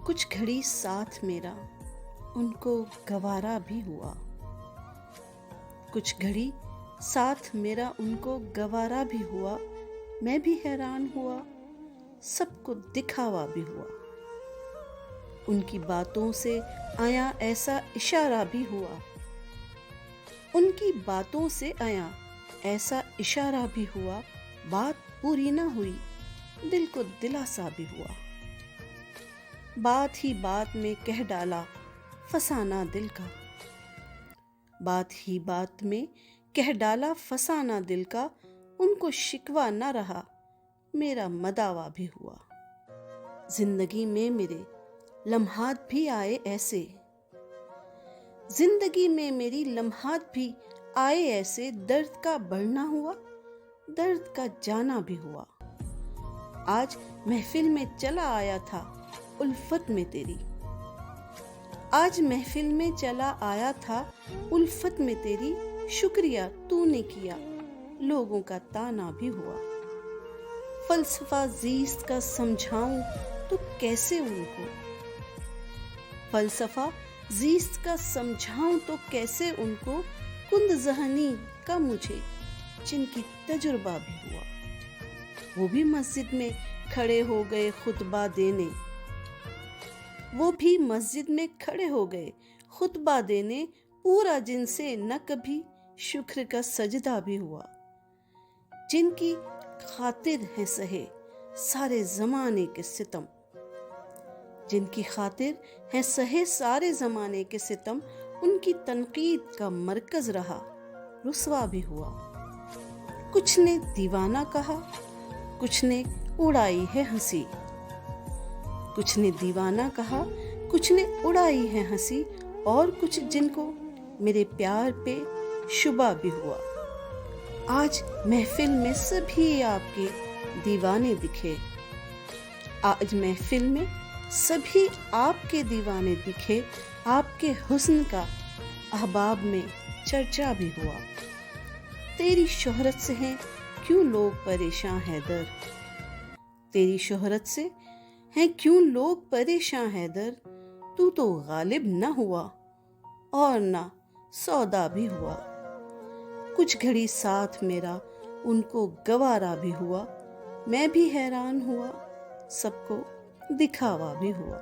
کچھ گھڑی ساتھ میرا ان کو گوارا بھی ہوا، کچھ گھڑی ساتھ میرا ان کو گوارا بھی ہوا، میں بھی حیران ہوا، سب کو دکھاوا بھی ہوا، ان کی باتوں سے آیا ایسا اشارہ بھی ہوا، ان کی باتوں سے آیا ایسا اشارہ بھی ہوا، بات پوری نہ ہوئی دل کو دلاسا بھی ہوا، بات ہی بات میں کہہ ڈالا فسانہ دل کا، بات ہی بات میں کہہ ڈالا فسانہ دل کا، ان کو شکوہ نہ رہا میرا مداوا بھی ہوا، زندگی میں میرے لمحات بھی آئے ایسے، زندگی میں میری لمحات بھی آئے ایسے، درد کا بڑھنا ہوا درد کا جانا بھی ہوا، آج محفل میں چلا آیا تھا الفت میں تیری، آج محفل میں چلا آیا تھا الفت میں تیری، شکریہ تو نے کیا لوگوں کا تانا بھی ہوا، فلسفہ زیست کا سمجھاؤں تو کیسے ان کو، فلسفہ زیست کا سمجھاؤں تو کیسے ان کو، کند ذہنی کا مجھے جن کی تجربہ بھی ہوا، وہ بھی مسجد میں کھڑے ہو گئے خطبہ دینے، وہ بھی مسجد میں کھڑے ہو گئے خطبہ دینے، پورا جن سے نہ کبھی شکر کا سجدہ بھی ہوا، جن کی خاطر ہے سہے سارے زمانے کے ستم، جن کی خاطر ہے سہے سارے زمانے کے ستم، ان کی تنقید کا مرکز رہا رسوا بھی ہوا، کچھ نے دیوانہ کہا کچھ نے اڑائی ہے ہنسی، کچھ نے دیوانہ کہا کچھ نے اڑائی ہے ہنسی، اور کچھ جن کو میرے پیار پہ شبہ بھی ہوا، آج محفل میں سبھی آپ کے دیوانے دکھے، آج محفل میں سبھی آپ کے دیوانے دکھے، آپ کے حسن کا احباب میں چرچا بھی ہوا، تیری شہرت سے ہیں کیوں لوگ پریشاں حیدر، تیری شہرت سے ہیں کیوں لوگ پریشاں حیدر، تو غالب نہ ہوا اور نہ سودا بھی ہوا، کچھ گھڑی ساتھ میرا ان کو گوارا بھی ہوا، میں بھی حیران ہوا، سب کو دکھاوا بھی ہوا۔